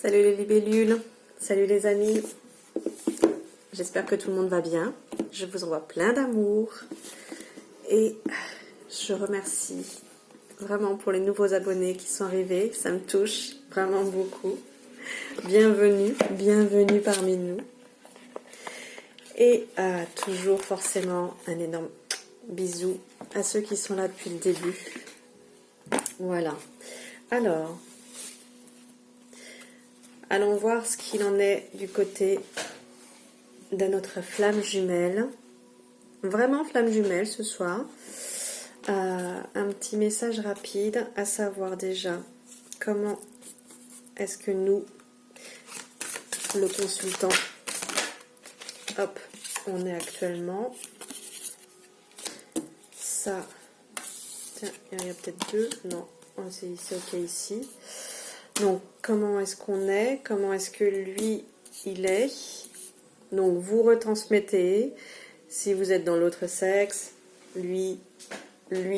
Salut les libellules, salut les amis, j'espère que tout le monde va bien, je vous envoie plein d'amour et je remercie vraiment pour les nouveaux abonnés qui sont arrivés, ça me touche vraiment beaucoup, bienvenue, bienvenue parmi nous et toujours forcément un énorme bisou à ceux qui sont là depuis le début, voilà, alors... Allons voir ce qu'il en est du côté de notre flamme jumelle. Vraiment flamme jumelle ce soir. Un petit message rapide, à savoir déjà comment est-ce que nous, le consultant, hop, on est actuellement. Ça, tiens, il y a peut-être deux, non, c'est ok ici. Donc, comment est-ce qu'on est? Comment est-ce que lui, il est? Donc, vous retransmettez. Si vous êtes dans l'autre sexe, lui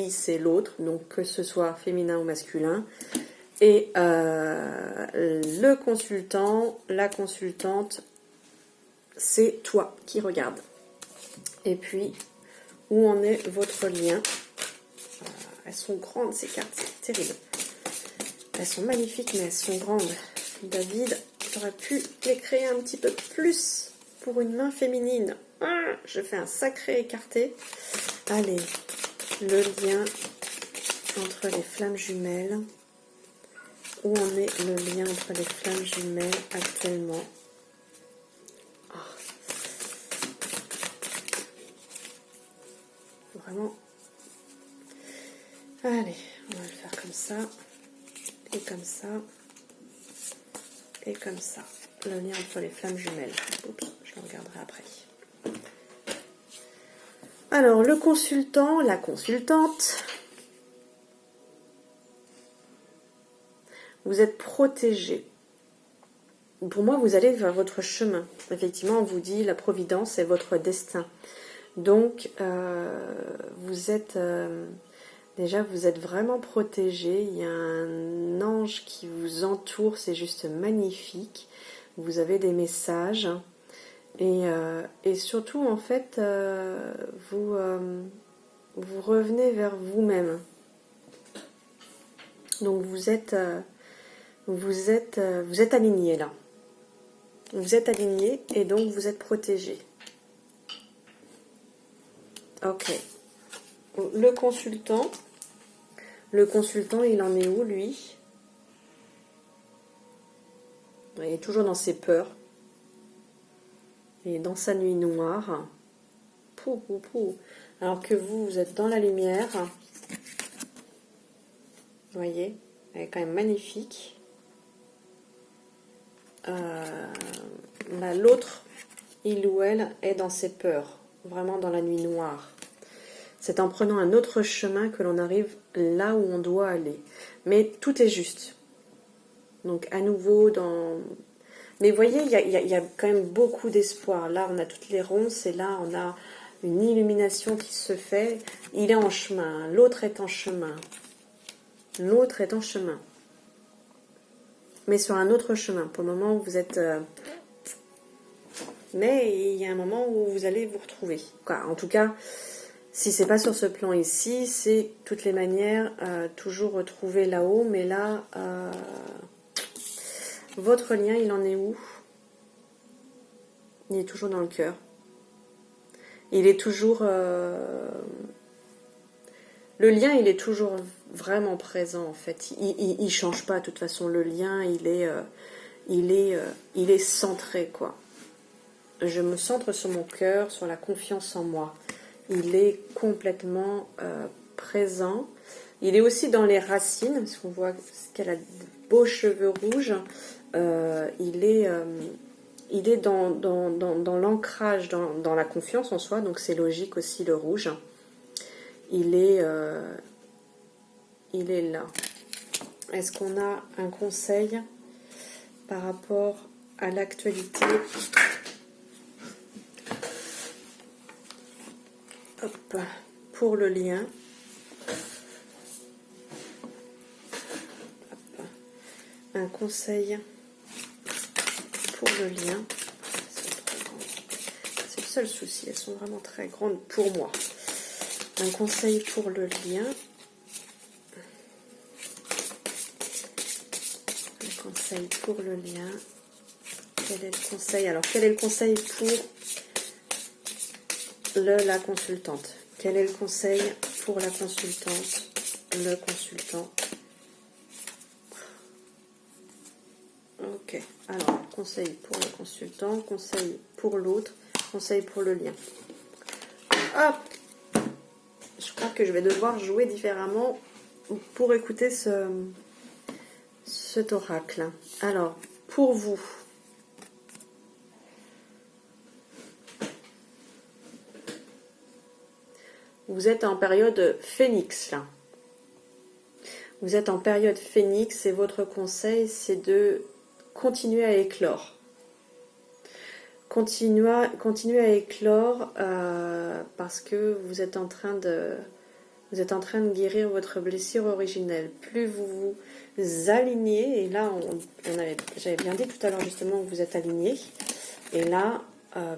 c'est l'autre. Donc, que ce soit féminin ou masculin. Et le consultant, la consultante, c'est toi qui regarde. Et puis, où en est votre lien? Elles sont grandes, ces cartes. C'est terrible. Elles sont magnifiques, mais elles sont grandes. David, j'aurais pu les créer un petit peu plus pour une main féminine. Je fais un sacré écarté. Allez, le lien entre les flammes jumelles. Où en est le lien entre les flammes jumelles actuellement? Vraiment. Allez, on va le faire comme ça. Et comme ça, et comme ça. Le lien entre les flammes jumelles. Oups, je le regarderai après. Alors, le consultant, la consultante, vous êtes protégé. Pour moi, vous allez vers votre chemin. Effectivement, on vous dit la providence est votre destin. Donc, vous êtes... Déjà, vous êtes vraiment protégé. Il y a un ange qui vous entoure. C'est juste magnifique. Vous avez des messages. Et surtout, en fait, vous revenez vers vous-même. Donc, vous êtes aligné là. Vous êtes aligné et donc vous êtes protégé. Ok. Le consultant, il en est où, lui? Il est toujours dans ses peurs. Il est dans sa nuit noire. Pou, pou, pou. Alors que vous êtes dans la lumière. Vous voyez? Elle est quand même magnifique. Là, l'autre, il ou elle, est dans ses peurs. Vraiment dans la nuit noire. C'est en prenant un autre chemin que l'on arrive là où on doit aller. Mais tout est juste. Donc à nouveau dans... Mais vous voyez, il y a quand même beaucoup d'espoir. Là, on a toutes les ronces et là, on a une illumination qui se fait. Il est en chemin. L'autre est en chemin. L'autre est en chemin. Mais sur un autre chemin. Pour le moment, vous êtes... Mais il y a un moment où vous allez vous retrouver. Quoi, en tout cas... Si c'est pas sur ce plan ici, c'est toutes les manières toujours retrouver là-haut. Mais là, votre lien, il en est où? Il est toujours dans le cœur. Il est toujours... le lien, il est toujours vraiment présent, en fait. Il change pas, de toute façon. Le lien, il est centré, quoi. Je me centre sur mon cœur, sur la confiance en moi. Il est complètement présent. Il est aussi dans les racines, parce qu'on voit qu'elle a de beaux cheveux rouges. Il est dans l'ancrage, dans la confiance en soi, donc c'est logique aussi le rouge. Il est là. Est-ce qu'on a un conseil par rapport à l'actualité ? Hop, pour le lien. Hop. Un conseil pour le lien. C'est le seul souci, elles sont vraiment très grandes pour moi. Un conseil pour le lien. Un conseil pour le lien. Quel est le conseil? Alors, quel est le conseil pour la consultante? Quel est le conseil pour la consultante? Le consultant. Ok, alors, conseil pour le consultant, conseil pour l'autre, conseil pour le lien. Hop! Je crois que je vais devoir jouer différemment pour écouter cet oracle. Alors, pour vous, vous êtes en période phénix, là. Vous êtes en période phénix et votre conseil, c'est de continuer à éclore. Continuez à éclore parce que vous êtes en train de guérir votre blessure originelle. Plus vous vous alignez, et là j'avais bien dit tout à l'heure justement que vous êtes aligné, et là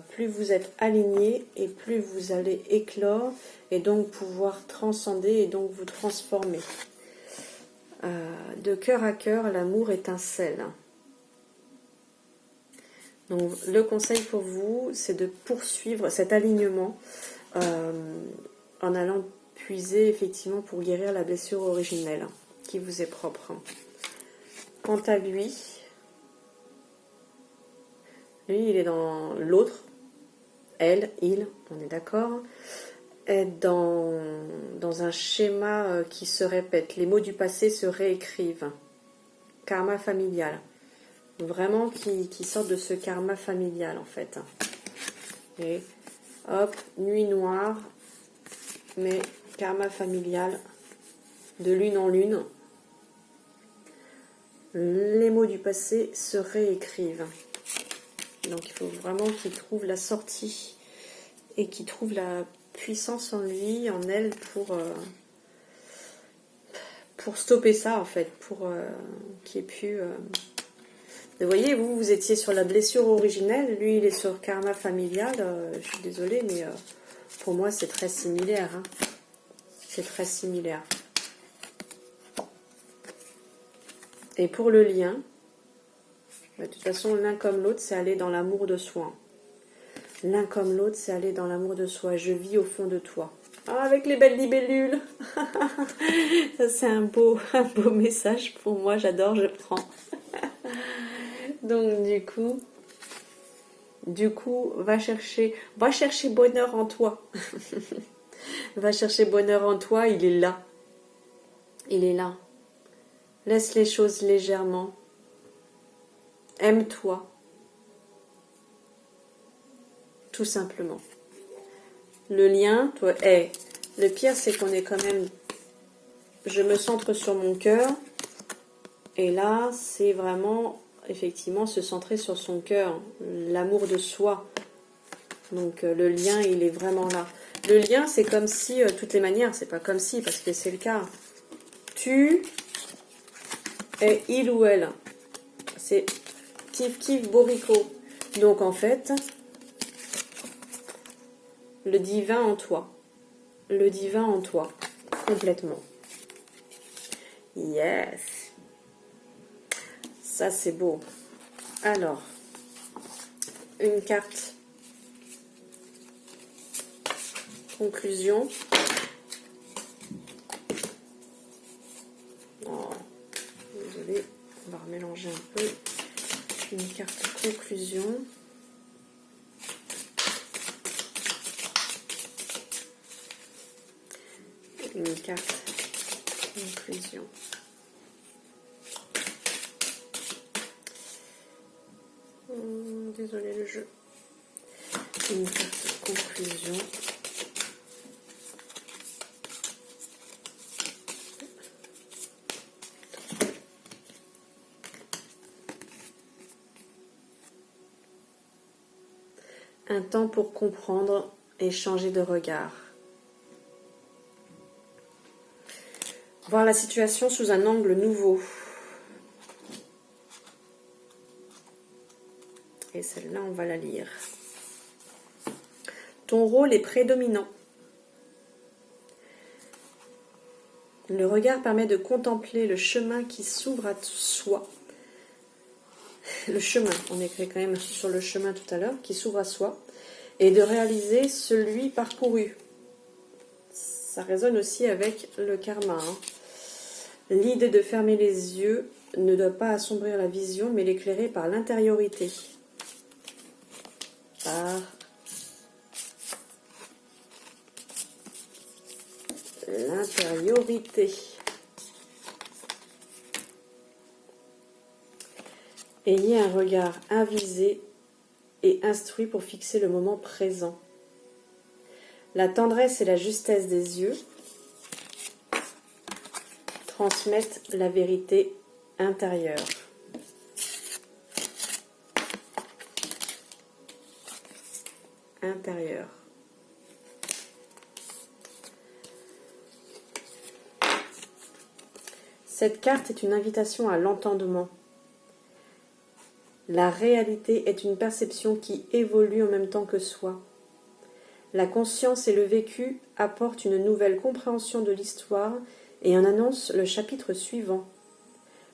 plus vous êtes aligné et plus vous allez éclore et donc pouvoir transcender et donc vous transformer. De cœur à cœur, l'amour étincelle. Donc le conseil pour vous, c'est de poursuivre cet alignement en allant puiser effectivement pour guérir la blessure originelle qui vous est propre. Quant à lui, il est dans l'autre, elle, il, on est d'accord, est dans un schéma qui se répète. Les mots du passé se réécrivent. Karma familial. Vraiment qui sortent de ce karma familial en fait. Et hop, nuit noire, mais karma familial, de lune en lune. Les mots du passé se réécrivent. Donc il faut vraiment qu'il trouve la sortie et qu'il trouve la puissance en lui, en elle, pour stopper ça en fait, pour qu'il ait pu... Vous voyez, vous étiez sur la blessure originelle, lui il est sur karma familial, je suis désolée, mais pour moi c'est très similaire. Hein. C'est très similaire. Et pour le lien, de toute façon, l'un comme l'autre, c'est aller dans l'amour de soi. L'un comme l'autre, c'est aller dans l'amour de soi. Je vis au fond de toi. Ah, avec les belles libellules. Ça, c'est un beau message pour moi. J'adore, je prends. Donc, du coup, va chercher bonheur en toi. Va chercher bonheur en toi, il est là. Il est là. Laisse les choses légèrement. Aime-toi. Tout simplement. Le lien, toi, le pire, c'est qu'on est quand même... Je me centre sur mon cœur. Et là, c'est vraiment, effectivement, se centrer sur son cœur. L'amour de soi. Donc, le lien, il est vraiment là. Le lien, c'est comme si, toutes les manières, c'est pas comme si, parce que c'est le cas. Tu es il ou elle. C'est kiff kiff borico. Donc, en fait... Le divin en toi. Le divin en toi. Complètement. Yes. Ça, c'est beau. Alors, une carte. Conclusion. Oh, désolée. On va remélanger un peu. Une carte conclusion. Une carte conclusion. Désolé le jeu. Une carte conclusion. Un temps pour comprendre et changer de regard. Voir la situation sous un angle nouveau. Et celle-là, on va la lire. Ton rôle est prédominant. Le regard permet de contempler le chemin qui s'ouvre à soi. Le chemin, on écrit quand même sur le chemin tout à l'heure, qui s'ouvre à soi, et de réaliser celui parcouru. Ça résonne aussi avec le karma. Hein. L'idée de fermer les yeux ne doit pas assombrir la vision, mais l'éclairer par l'intériorité. Par l'intériorité. Ayez un regard avisé et instruit pour fixer le moment présent. La tendresse et la justesse des yeux transmettent la vérité intérieure. Intérieure. Cette carte est une invitation à l'entendement. La réalité est une perception qui évolue en même temps que soi. La conscience et le vécu apportent une nouvelle compréhension de l'histoire et en annoncent le chapitre suivant.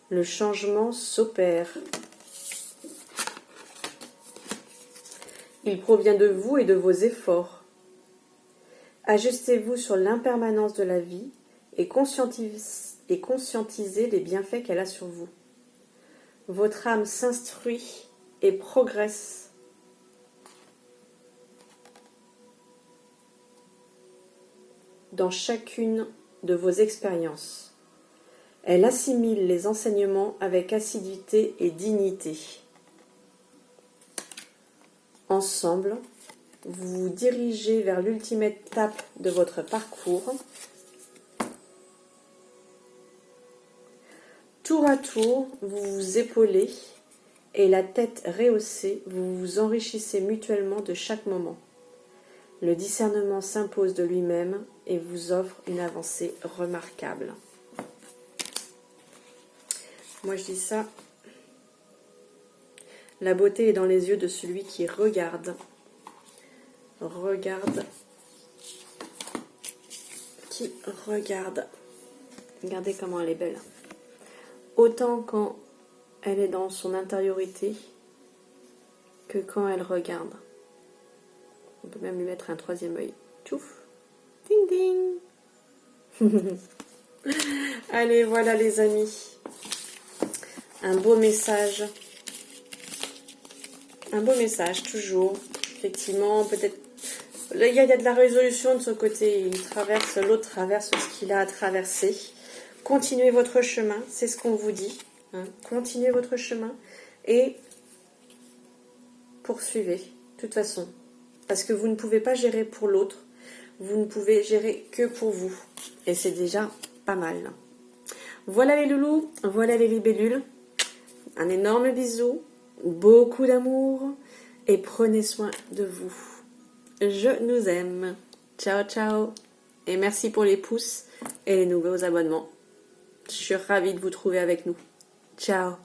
Le changement s'opère. Il provient de vous et de vos efforts. Ajustez-vous sur l'impermanence de la vie et conscientisez les bienfaits qu'elle a sur vous. Votre âme s'instruit et progresse. Dans chacune de vos expériences. Elle assimile les enseignements avec assiduité et dignité. Ensemble, vous vous dirigez vers l'ultime étape de votre parcours. Tour à tour, vous vous épaulez et la tête rehaussée, vous vous enrichissez mutuellement de chaque moment. Le discernement s'impose de lui-même et vous offre une avancée remarquable. Moi je dis ça. La beauté est dans les yeux de celui qui regarde. Regarde. Qui regarde. Regardez comment elle est belle. Autant quand elle est dans son intériorité que quand elle regarde. On peut même lui mettre un troisième œil. Tchouf. Ding ding. Allez, voilà les amis. Un beau message. Un beau message, toujours. Effectivement, peut-être... Il y a de la résolution de ce côté. L'autre traverse ce qu'il a à traverser. Continuez votre chemin, c'est ce qu'on vous dit. Hein. Continuez votre chemin et poursuivez, de toute façon. Parce que vous ne pouvez pas gérer pour l'autre, vous ne pouvez gérer que pour vous. Et c'est déjà pas mal. Voilà les loulous, voilà les libellules. Un énorme bisou, beaucoup d'amour et prenez soin de vous. Je nous aime. Ciao, ciao. Et merci pour les pouces et les nouveaux abonnements. Je suis ravie de vous trouver avec nous. Ciao.